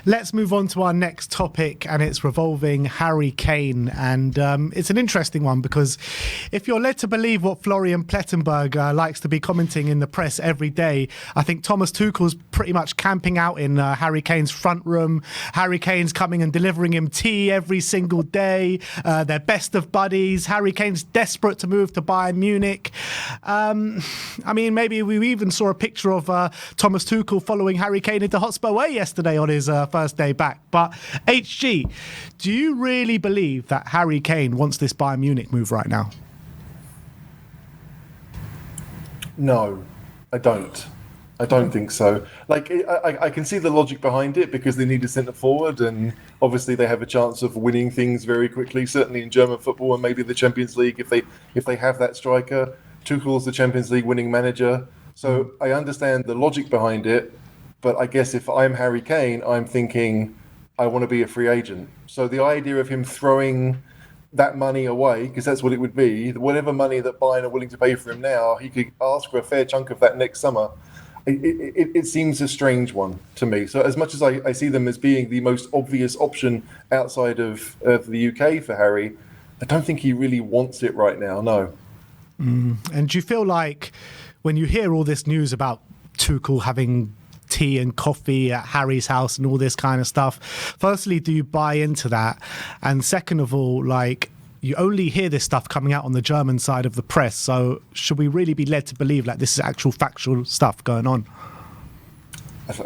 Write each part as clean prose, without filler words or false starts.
Let's move on to our next topic, and it's revolving Harry Kane. And it's an interesting one because if you're led to believe what Florian Plettenberg likes to be commenting in the press every day, I think Thomas Tuchel's pretty much camping out in Harry Kane's front room. Harry Kane's coming and delivering him tea every single day. They're best of buddies. Harry Kane's desperate to move to Bayern Munich. I mean, maybe we even saw a picture of Thomas Tuchel following Harry Kane into Hotspur away yesterday on his first day back. But HG, do you really believe that Harry Kane wants this Bayern Munich move right now? No, I don't. I don't think so. Like, I can see the logic behind it because they need a centre forward, and obviously they have a chance of winning things very quickly. Certainly in German football and maybe the Champions League, if they have that striker. Tuchel's the Champions League winning manager, so I understand the logic behind it. But I guess if I'm Harry Kane, I'm thinking I want to be a free agent. So the idea of him throwing that money away, because that's what it would be, whatever money that Bayern are willing to pay for him now, he could ask for a fair chunk of that next summer. It seems a strange one to me. So as much as I see them as being the most obvious option outside of the UK for Harry, I don't think he really wants it right now, no. And do you feel like when you hear all this news about Tuchel having tea and coffee at Harry's house and all this kind of stuff, firstly, do you buy into that? And second of all, like, you only hear this stuff coming out on the German side of the press, so should we really be led to believe like this is actual factual stuff going on?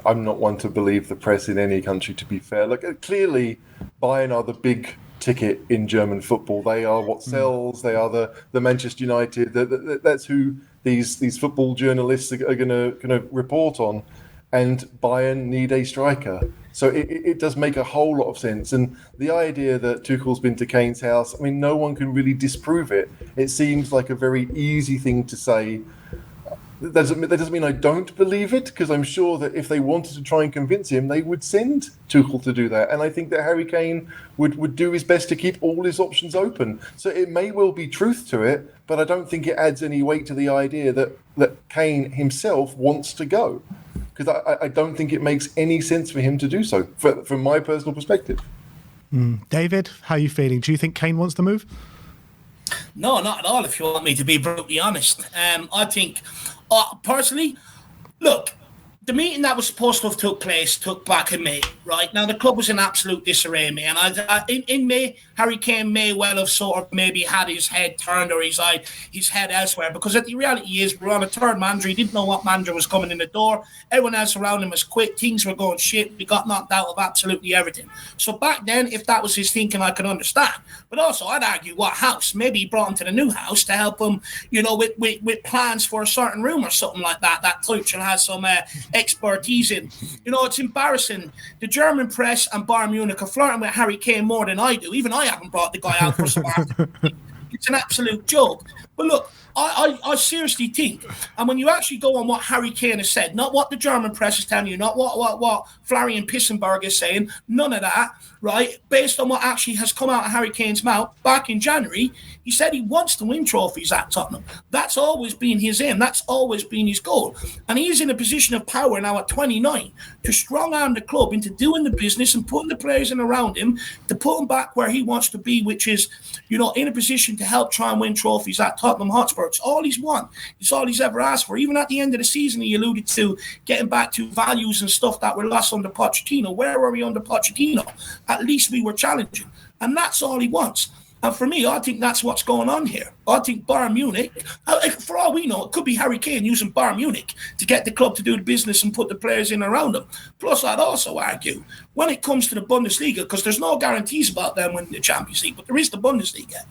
I'm not one to believe the press in any country, to be fair. Like, clearly Bayern are the big ticket in German football. They are what sells. They are the Manchester United. That's who these football journalists are going to report on. And Bayern need a striker. So it does make a whole lot of sense. And the idea that Tuchel's been to Kane's house, I mean, no one can really disprove it. It seems like a very easy thing to say. That doesn't mean I don't believe it, because I'm sure that if they wanted to try and convince him, they would send Tuchel to do that. And I think that Harry Kane would do his best to keep all his options open. So it may well be truth to it, but I don't think it adds any weight to the idea that Kane himself wants to go. Because I don't think it makes any sense for him to do so, from my personal perspective. David, how are you feeling? Do you think Kane wants to move? No, not at all, if you want me to be brutally honest. I think, personally, look, the meeting that was supposed to have took back in May, right? Now, the club was in absolute disarray, May. And in May, Harry Kane may well have sort of maybe had his head turned or his head elsewhere, because the reality is we're on a third manager. He didn't know what manager was coming in the door. Everyone else around him was quit. Things were going shit. We got knocked out of absolutely everything. So back then, if that was his thinking, I could understand. But also, I'd argue, what house? Maybe he brought him to the new house to help him, with plans for a certain room or something like that. That Tuchel has some expertise in. It's embarrassing. The German press and Bayern Munich are flirting with Harry Kane more than I do. Even I haven't brought the guy out for some after. It's an absolute joke. But look, I seriously think, and when you actually go on what Harry Kane has said, not what the German press is telling you, not what Florian Plettenberg is saying, none of that, right? Based on what actually has come out of Harry Kane's mouth back in January, he said he wants to win trophies at Tottenham. That's always been his aim. That's always been his goal. And he is in a position of power now at 29 to strong-arm the club into doing the business and putting the players in around him to put him back where he wants to be, which is, in a position to help try and win trophies at Tottenham Hotspur. It's all he's won. It's all he's ever asked for. Even at the end of the season, he alluded to getting back to values and stuff that were lost under Pochettino. Where were we under Pochettino? At least we were challenging. And that's all he wants. And for me, I think that's what's going on here. I think Bayern Munich, for all we know, it could be Harry Kane using Bayern Munich to get the club to do the business and put the players in around him. Plus, I'd also argue, when it comes to the Bundesliga, because there's no guarantees about them winning the Champions League, but there is the Bundesliga.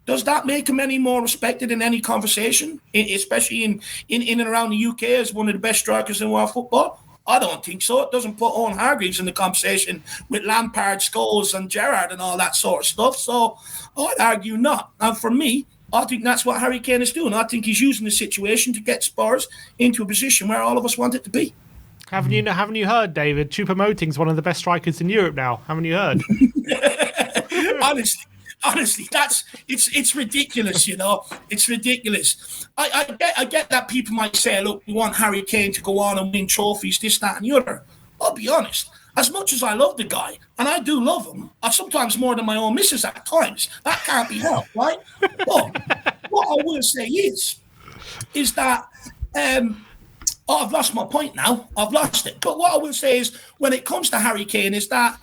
Does that make him any more respected in any conversation, especially in and around the UK as one of the best strikers in world football? I don't think so. It doesn't put Owen Hargreaves in the conversation with Lampard, Scholes and Gerrard and all that sort of stuff. So I'd argue not. And for me, I think that's what Harry Kane is doing. I think he's using the situation to get Spurs into a position where all of us want it to be. Haven't you heard, David? Choupo-Moting's one of the best strikers in Europe now. Haven't you heard? Honestly, it's ridiculous, It's ridiculous. I get that people might say, look, we want Harry Kane to go on and win trophies, this, that, and the other. I'll be honest. as much as I love the guy, and I do love him, I sometimes more than my own missus at times. That can't be helped, right? But what I will say is that I've lost my point now. I've lost it. But what I will say is, when it comes to Harry Kane, is that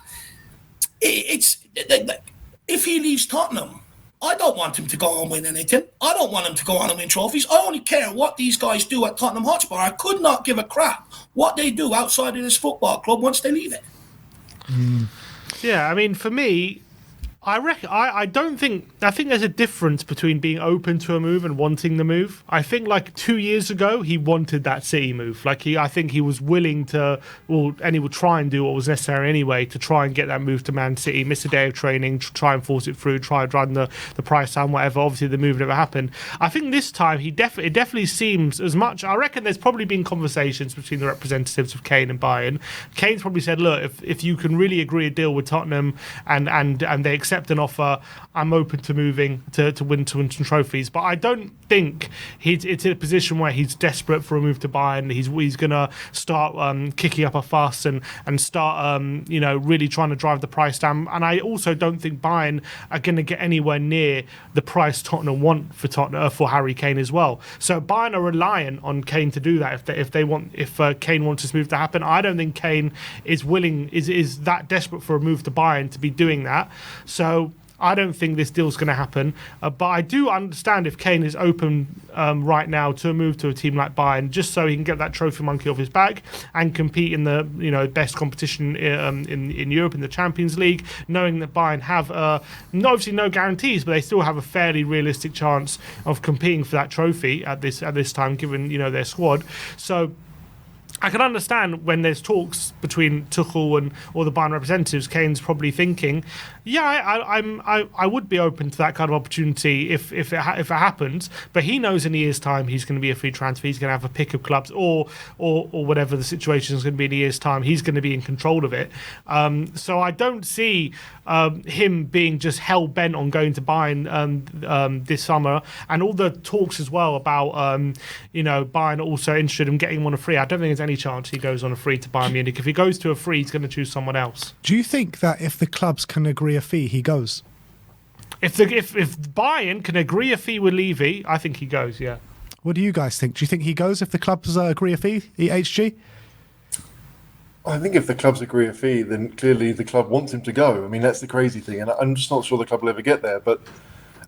if he leaves Tottenham, I don't want him to go on and win anything. I don't want him to go on and win trophies. I only care what these guys do at Tottenham Hotspur. I could not give a crap what they do outside of this football club once they leave it. Yeah, I mean, for me, I think there's a difference between being open to a move and wanting the move. I think like 2 years ago he wanted that City move. I think he was willing to, and he would try and do what was necessary anyway to try and get that move to Man City, miss a day of training, try and force it through, try and run the price down, whatever. Obviously the move never happened. I think this time it definitely seems as much. I reckon there's probably been conversations between the representatives of Kane and Bayern. Kane's probably said, look, if you can really agree a deal with Tottenham and they accept an offer, I'm open to moving to win some trophies. But I don't think it's in a position where he's desperate for a move to Bayern. He's going to start kicking up a fuss and start really trying to drive the price down. And I also don't think Bayern are going to get anywhere near the price Tottenham want for Harry Kane as well. So Bayern are reliant on Kane to do that if Kane wants this move to happen. I don't think Kane is that desperate for a move to Bayern to be doing that. So I don't think this deal's going to happen. But I do understand if Kane is open right now to a move to a team like Bayern, just so he can get that trophy monkey off his back and compete in the best competition in Europe, in the Champions League, knowing that Bayern have obviously no guarantees, but they still have a fairly realistic chance of competing for that trophy at this time, given their squad. So I can understand when there's talks between Tuchel or the Bayern representatives, Kane's probably thinking, I would be open to that kind of opportunity if it happens. But he knows in a year's time he's going to be a free transfer. He's going to have a pick of clubs or whatever the situation is going to be in a year's time. He's going to be in control of it. So I don't see him being just hell bent on going to Bayern this summer. And all the talks as well about Bayern also interested in getting him on a free. I don't think there's any chance he goes on a free to Bayern Munich. If he goes to a free, he's going to choose someone else. Do you think that if the clubs can agree a fee, he goes? If Bayern can agree a fee with Levy, I think he goes, yeah. What do you guys think? Do you think he goes if the clubs agree a fee, HG? I think if the clubs agree a fee, then clearly the club wants him to go. I mean, that's the crazy thing. And I'm just not sure the club will ever get there. But,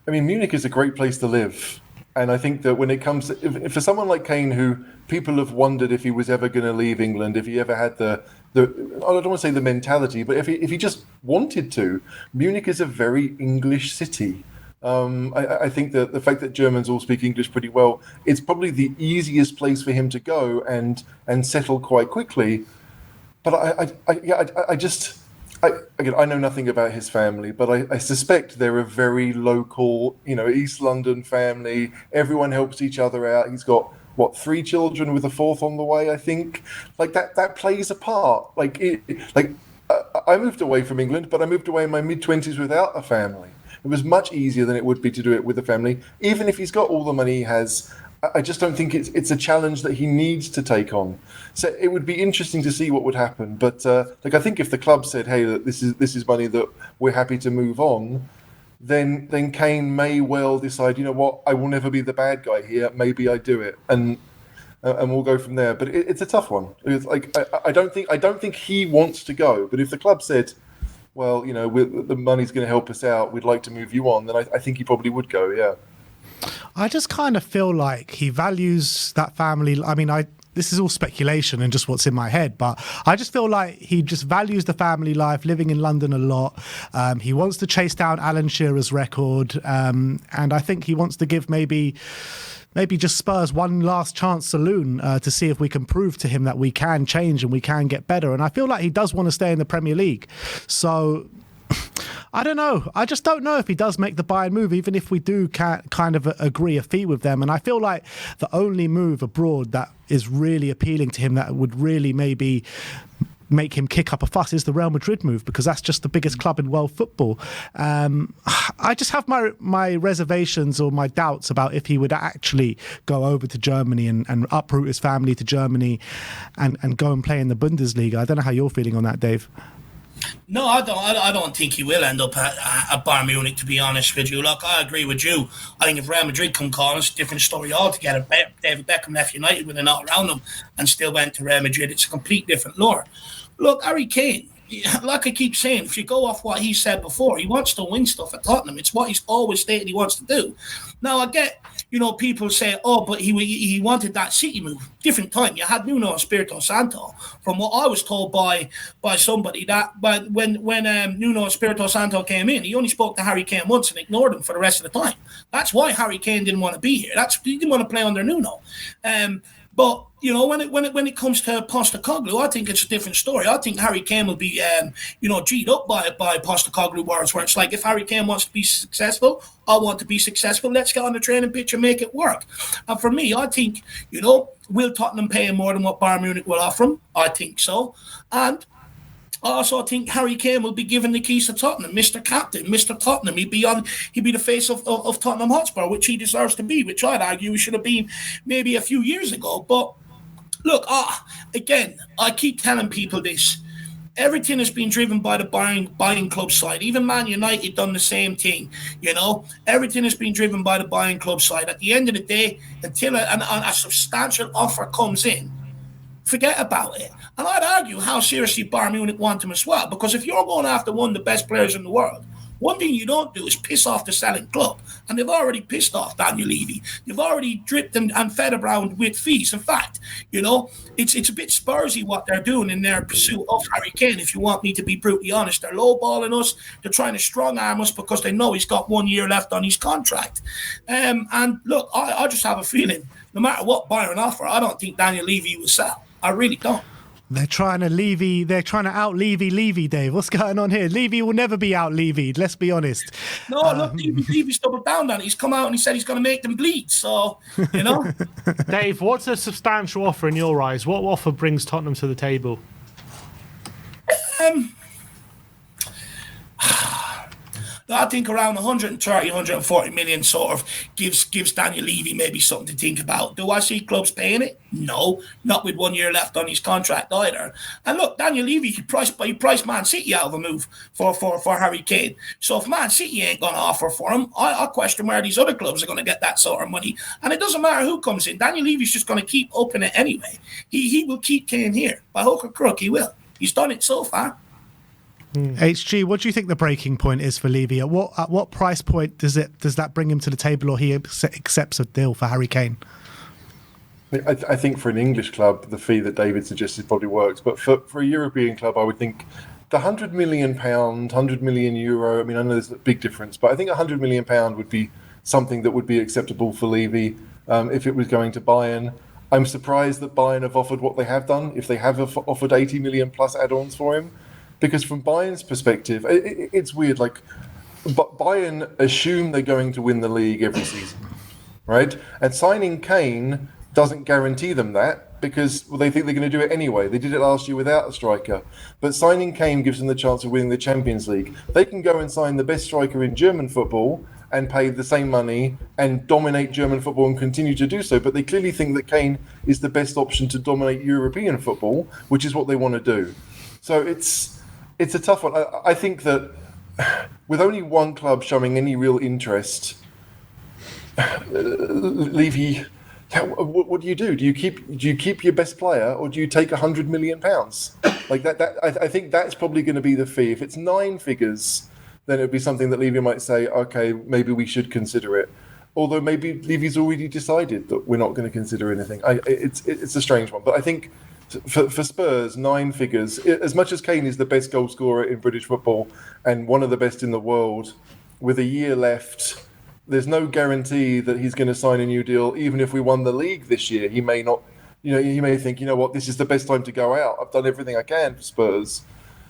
I mean, Munich is a great place to live. And I think that when it comes to, if for someone like Kane, who people have wondered if he was ever going to leave England, if he ever had the I don't want to say the mentality, but if he just wanted to, Munich is a very English city. I think that the fact that Germans all speak English pretty well, it's probably the easiest place for him to go and settle quite quickly. But I know nothing about his family, but I suspect they're a very local, East London family. Everyone helps each other out. He's got, 3 children with a 4th on the way, I think. Like that plays a part. I moved away from England, but I moved away in my mid-20s without a family. It was much easier than it would be to do it with a family. Even if he's got all the money he has, I just don't think it's a challenge that he needs to take on. So it would be interesting to see what would happen. But I think if the club said, "Hey, this is money that we're happy to move on," then Kane may well decide, you know what, I will never be the bad guy here. Maybe I do it, and we'll go from there. But it's a tough one. It's I don't think he wants to go. But if the club said, well, the money's going to help us out, we'd like to move you on, then I think he probably would go. Yeah. I just kind of feel like he values that family. I mean, this is all speculation and just what's in my head, but I just feel like he just values the family life, living in London a lot. He wants to chase down Alan Shearer's record, and I think he wants to give maybe just Spurs one last chance saloon to see if we can prove to him that we can change and we can get better. And I feel like he does want to stay in the Premier League. So I don't know. I just don't know if he does make the Bayern move, even if we do kind of agree a fee with them. And I feel like the only move abroad that is really appealing to him, that would really maybe make him kick up a fuss is the Real Madrid move, because that's just the biggest club in world football. I just have my reservations or my doubts about if he would actually go over to Germany and uproot his family to Germany and go and play in the Bundesliga. I don't know how you're feeling on that, Dave. No, I don't think he will end up at Bayern Munich, to be honest with you. Look, I agree with you. I think if Real Madrid come calling, it's a different story altogether. David Beckham left United with a knot around him and still went to Real Madrid. It's a complete different lure. Look, Harry Kane, like I keep saying, if you go off what he said before, he wants to win stuff at Tottenham. It's what he's always stated he wants to do. Now, I get, people say, oh, but he wanted that City move. Different time. You had Nuno Espirito Santo. From what I was told by somebody, that when Nuno Espirito Santo came in, he only spoke to Harry Kane once and ignored him for the rest of the time. That's why Harry Kane didn't want to be here. He didn't want to play under Nuno. But when it comes to Postecoglou, I think it's a different story. I think Harry Kane will be G'd up by Postecoglou words, where it's like, if Harry Kane wants to be successful, I want to be successful. Let's get on the training pitch and make it work. And for me, I think will Tottenham pay him more than what Bayern Munich will offer him? I think so. And I also think Harry Kane will be given the keys to Tottenham, Mr. Captain, Mr. Tottenham. He'd be the face of Tottenham Hotspur, which he deserves to be, which I'd argue he should have been maybe a few years ago. But look, again, I keep telling people this. Everything has been driven by the buying club side. Even Man United done the same thing, Everything has been driven by the buying club side. At the end of the day, until a substantial offer comes in, forget about it. And I'd argue how seriously Bayern Munich want him as well. Because if you're going after one of the best players in the world, one thing you don't do is piss off the selling club. And they've already pissed off Daniel Levy. They've already dripped and fed around with fees. In fact, it's a bit Spursy what they're doing in their pursuit of Harry Kane, if you want me to be brutally honest. They're lowballing us. They're trying to strong-arm us because they know he's got 1 year left on his contract. And look, I just have a feeling, no matter what Bayern offer, I don't think Daniel Levy will sell. I really don't. They're trying to out Levy, Dave. What's going on here? Levy will never be out Levied, let's be honest. No, look, Levy's doubled down on it. He's come out and he said he's going to make them bleed. So, Dave, what's a substantial offer in your eyes? What offer brings Tottenham to the table? I think around 130, 140 million sort of gives Daniel Levy maybe something to think about. Do I see clubs paying it? No, not with 1 year left on his contract either. And look, Daniel Levy, he priced Man City out of a move for Harry Kane. So if Man City ain't going to offer for him, I question where these other clubs are going to get that sort of money. And it doesn't matter who comes in. Daniel Levy's just going to keep opening it anyway. He will keep Kane here. By hook or crook, he will. He's done it so far. HG, what do you think the breaking point is for Levy? At what price point does that bring him to the table, or he accepts a deal for Harry Kane? I think for an English club, the fee that David suggested probably works. But for a European club, I would think the £100 million, €100 million. I mean, I know there's a big difference, but I think £100 million would be something that would be acceptable for Levy if it was going to Bayern. I'm surprised that Bayern have offered what they have done, if they have offered 80 million plus add-ons for him. Because from Bayern's perspective, it's weird. Like, Bayern assume they're going to win the league every season, right? And signing Kane doesn't guarantee them that, because they think they're going to do it anyway. They did it last year without a striker. But signing Kane gives them the chance of winning the Champions League. They can go and sign the best striker in German football and pay the same money and dominate German football and continue to do so. But they clearly think that Kane is the best option to dominate European football, which is what they want to do. So it's a tough one. I think that with only one club showing any real interest, Levy, what do you do? Do you keep your best player, or do you take £100 million? Like that I think that's probably going to be the fee. If it's 9 figures, then it would be something that Levy might say, okay, maybe we should consider it. Although maybe Levy's already decided that we're not going to consider anything. It's a strange one, but I think. For Spurs, 9 figures, as much as Kane is the best goal scorer in British football and one of the best in the world, with a year left, there's no guarantee that he's going to sign a new deal. Even if we won the league this year, he may not, he may think, this is the best time to go out. I've done everything I can for Spurs.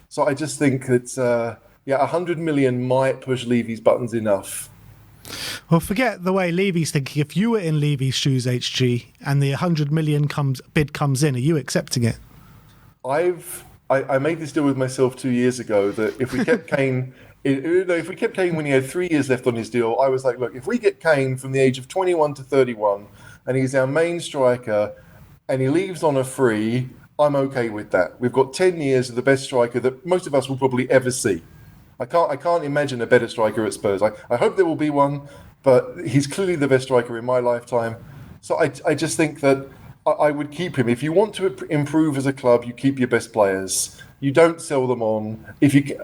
So I just think that, 100 million might push Levy's buttons enough. Well, forget the way Levy's thinking. If you were in Levy's shoes, HG, and the 100 million bid comes in, are you accepting it? I've I made this deal with myself 2 years ago that if we kept Kane, if we kept Kane when he had 3 years left on his deal, I was like, look, if we get Kane from the age of 21 to 31, and he's our main striker, and he leaves on a free, I'm okay with that. We've got 10 years of the best striker that most of us will probably ever see. I can't imagine a better striker at Spurs. I hope there will be one, but he's clearly the best striker in my lifetime. So I just think that I would keep him. If you want to improve as a club, you keep your best players. You don't sell them on. If you,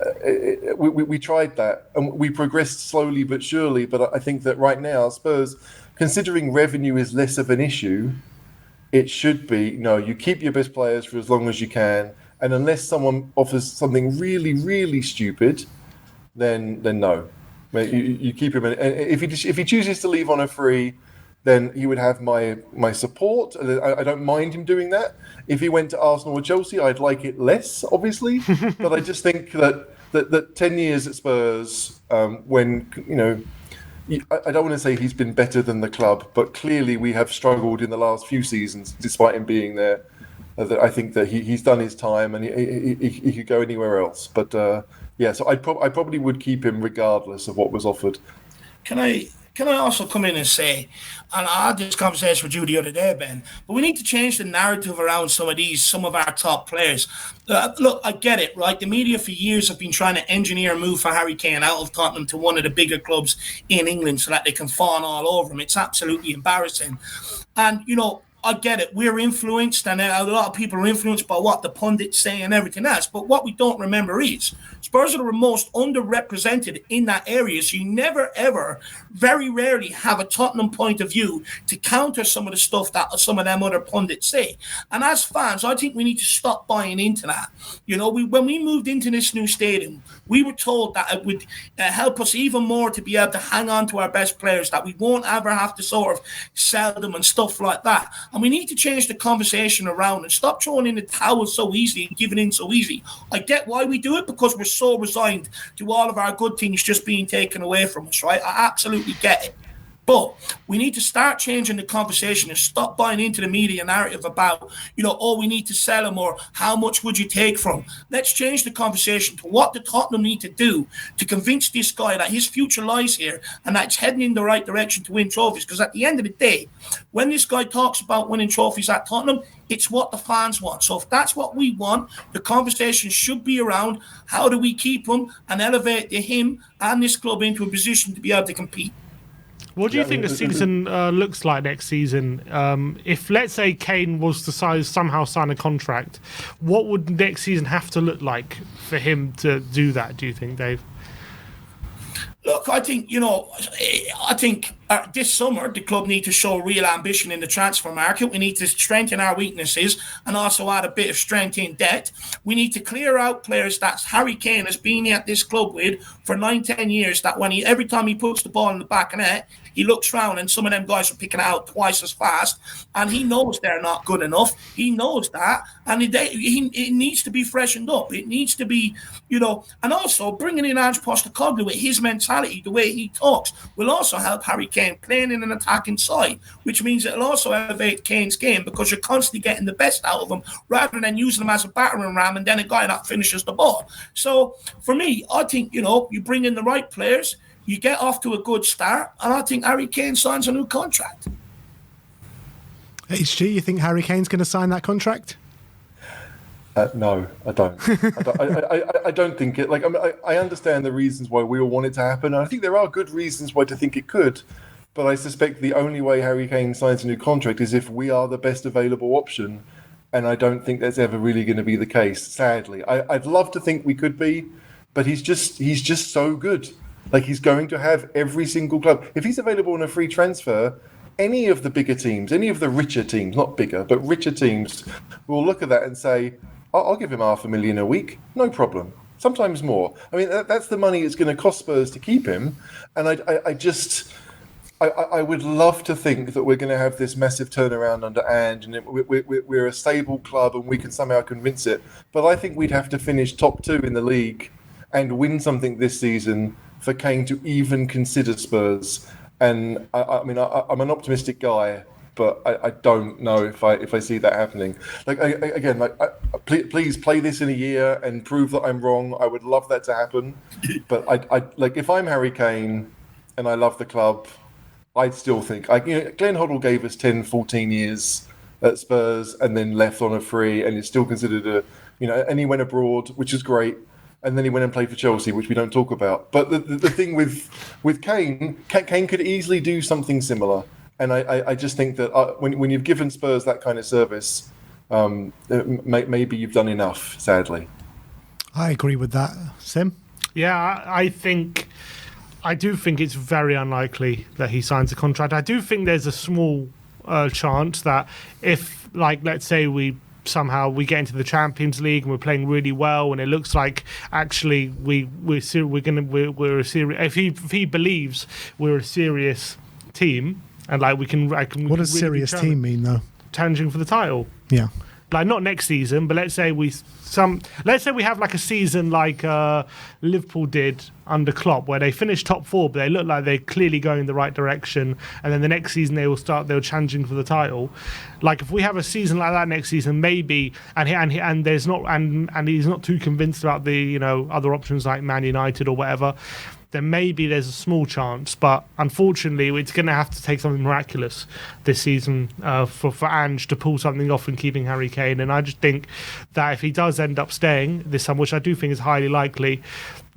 we tried that and we progressed slowly but surely. But I think that right now, Spurs, considering revenue is less of an issue, it should be no. You keep your best players for as long as you can, and unless someone offers something really, really stupid, then no. You keep him. And if he chooses to leave on a free, then he would have my support. I don't mind him doing that. If he went to Arsenal or Chelsea, I'd like it less, obviously. But I just think that 10 years at Spurs, when, I don't want to say he's been better than the club, but clearly we have struggled in the last few seasons, despite him being there. I think that he's done his time and he could go anywhere else. But so I probably would keep him regardless of what was offered. Can I also come in and say, and I had this conversation with you the other day, Ben, but we need to change the narrative around some of our top players. Look, I get it, right? The media for years have been trying to engineer a move for Harry Kane out of Tottenham to one of the bigger clubs in England so that they can fawn all over him. It's absolutely embarrassing. And, I get it. We're influenced, and a lot of people are influenced by what the pundits say and everything else. But what we don't remember is Spurs are the most underrepresented in that area. So you never, ever, very rarely have a Tottenham point of view to counter some of the stuff that some of them other pundits say. And as fans, I think we need to stop buying into that. When we moved into this new stadium, we were told that it would help us even more to be able to hang on to our best players, that we won't ever have to sort of sell them and stuff like that. And we need to change the conversation around and stop throwing in the towel so easily and giving in so easy. I get why we do it, because we're so resigned to all of our good things just being taken away from us, right? I absolutely get it. But we need to start changing the conversation and stop buying into the media narrative about, we need to sell him, or how much would you take from him? Let's change the conversation to what the Tottenham need to do to convince this guy that his future lies here and that it's heading in the right direction to win trophies. Because at the end of the day, when this guy talks about winning trophies at Tottenham, it's what the fans want. So if that's what we want, the conversation should be around how do we keep him and elevate him and this club into a position to be able to compete. What do you think the season looks like next season? If, let's say, Kane was to somehow sign a contract, what would next season have to look like for him to do that, do you think, Dave? Look, I think, this summer the club need to show real ambition in the transfer market. We need to strengthen our weaknesses and also add a bit of strength in debt. We need to clear out players that Harry Kane has been at this club with for 9-10 years, that every time he puts the ball in the back of net, he looks round and some of them guys are picking it out twice as fast, and he knows they're not good enough. He knows that, and it needs to be freshened up. It needs to be, and also bringing in Ange Postecoglou with his mentality, the way he talks, will also help Harry Kane playing in an attacking side, which means it'll also elevate Kane's game because you're constantly getting the best out of him rather than using him as a battering ram and then a guy that finishes the ball. So for me, I think, you bring in the right players, you get off to a good start, and I think Harry Kane signs a new contract. HG, you think Harry Kane's going to sign that contract? No, I don't. I don't think it. I understand the reasons why we all want it to happen, and I think there are good reasons why to think it could. But I suspect the only way Harry Kane signs a new contract is if we are the best available option, and I don't think that's ever really going to be the case. Sadly, I'd love to think we could be, but he's just so good. He's going to have every single club. If he's available on a free transfer, any of the bigger teams, any of the richer teams, not bigger, but richer teams, will look at that and say, I'll give him $500,000 a week, no problem. Sometimes more. I mean, that's the money it's going to cost Spurs to keep him. And I would love to think that we're going to have this massive turnaround under Ange, and we're a stable club and we can somehow convince it. But I think we'd have to finish top 2 in the league and win something this season for Kane to even consider Spurs. And I'm an optimistic guy, but I don't know if I see that happening. Please play this in a year and prove that I'm wrong. I would love that to happen, but I like if I'm Harry Kane and I love the club, I'd still think Glenn Hoddle gave us 10, 14 years at Spurs and then left on a free, and is still considered and he went abroad, which is great. And then he went and played for Chelsea, which we don't talk about. But the thing with Kane could easily do something similar. And I just think that when you've given Spurs that kind of service, maybe you've done enough, sadly. I agree with that. Sim? Yeah, I do think it's very unlikely that he signs a contract. I do think there's a small chance that if, like, let's say somehow we get into the Champions League and we're playing really well, and it looks like actually we're a serious. If he believes we're a serious team, and like what does serious team mean though? Challenging for the title. Yeah. Like not next season, but let's say we have like a season like Liverpool did under Klopp, where they finished top 4, but they look like they're clearly going the right direction, and then the next season they were challenging for the title. Like if we have a season like that next season, maybe, and he's not too convinced about the other options like Man United or whatever, then maybe there's a small chance. But unfortunately, it's going to have to take something miraculous this season for Ange to pull something off in keeping Harry Kane. And I just think that if he does end up staying this summer, which I do think is highly likely,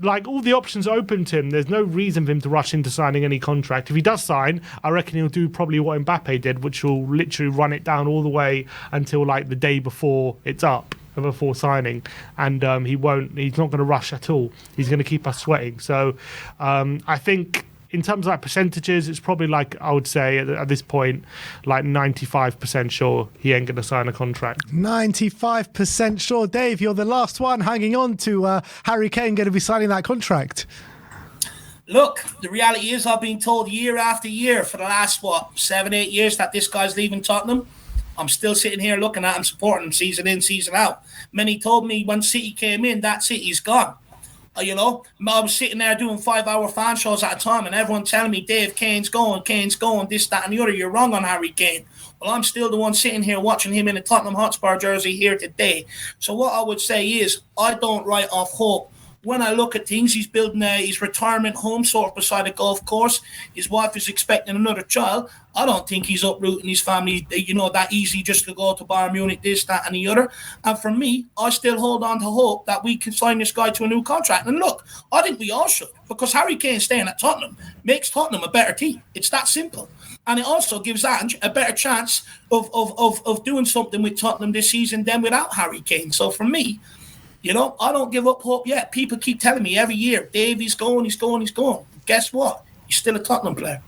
like all the options are open to him. There's no reason for him to rush into signing any contract. If he does sign, I reckon he'll do probably what Mbappe did, which will literally run it down all the way until like the day before it's up, before signing, and he's not going to rush at all. He's going to keep us sweating. So I think in terms of like percentages, it's probably like, I would say at this point, like 95% sure he ain't going to sign a contract. 95% sure. Dave, you're the last one hanging on to Harry Kane going to be signing that contract. Look, the reality is I've been told year after year for the last, 7-8 years that this guy's leaving Tottenham. I'm still sitting here looking at him, supporting him season in, season out. Many told me when City came in, that City's gone. I was sitting there doing 5-hour fan shows at a time, and everyone telling me, Dave, Kane's going, this, that, and the other. You're wrong on Harry Kane. Well, I'm still the one sitting here watching him in a Tottenham Hotspur jersey here today. So what I would say is I don't write off hope. When I look at things, he's building his retirement home sort of beside a golf course. His wife is expecting another child. I don't think he's uprooting his family, that easy just to go to Bayern Munich, this, that, and the other. And for me, I still hold on to hope that we can sign this guy to a new contract. And look, I think we all should, because Harry Kane staying at Tottenham makes Tottenham a better team. It's that simple. And it also gives Ange a better chance of doing something with Tottenham this season than without Harry Kane. So for me, I don't give up hope yet. People keep telling me every year, Dave, he's going. Guess what? He's still a Tottenham player.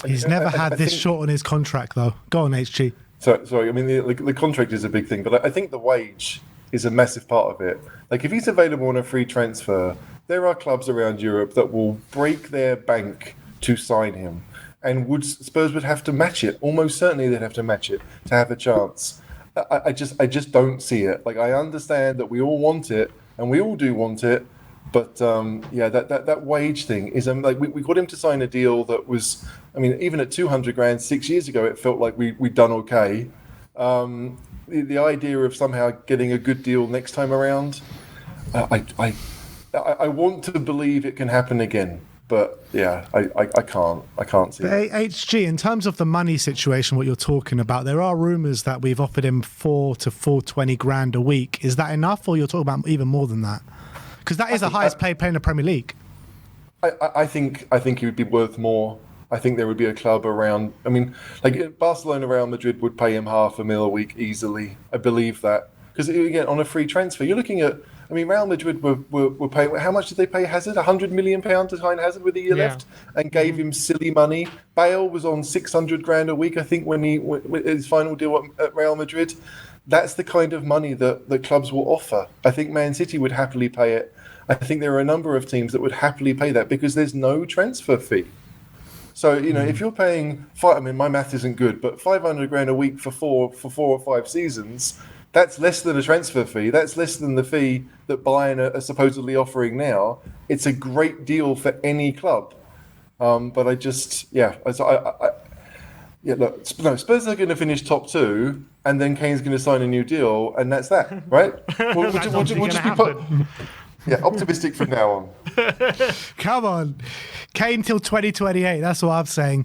He's never had this short on his contract, though. Go on, HG. Sorry, I mean, the contract is a big thing, but I think the wage is a massive part of it. Like, if he's available on a free transfer, there are clubs around Europe that will break their bank to sign him. And Spurs would have to match it. Almost certainly they'd have to match it to have a chance. I just don't see it. Like, I understand that we all want it, and we all do want it, but that wage thing is like we got him to sign a deal that was, I mean, even at 200 grand 6 years ago, it felt like we'd done okay. The idea of somehow getting a good deal next time around, I want to believe it can happen again. But yeah, I can't see it. HG, in terms of the money situation, what you're talking about, there are rumours that we've offered him 4 to 420 grand a week. Is that enough, or you're talking about even more than that? Because that is the highest paid player in the Premier League. I think he would be worth more. I think there would be a club around. I mean, like Barcelona, Real Madrid would pay him $500,000 a week easily. I believe that, because again, on a free transfer, you're looking at. I mean, Real Madrid were paying. How much did they pay Hazard? £100 million to sign Hazard with a year left, and gave him silly money. Bale was on 600 grand a week, I think, when his final deal at Real Madrid. That's the kind of money that the clubs will offer. I think Man City would happily pay it. I think there are a number of teams that would happily pay that because there's no transfer fee. So, if you're paying, I mean, my math isn't good, but 500 grand a week for 4 or 5 seasons. That's less than a transfer fee. That's less than the fee that Bayern are supposedly offering now. It's a great deal for any club. But Yeah, look, no, Spurs are going to finish top 2, and then Kane's going to sign a new deal, and that's that, right? We'll just be optimistic from now on. Come on. Kane till 2028. That's what I'm saying.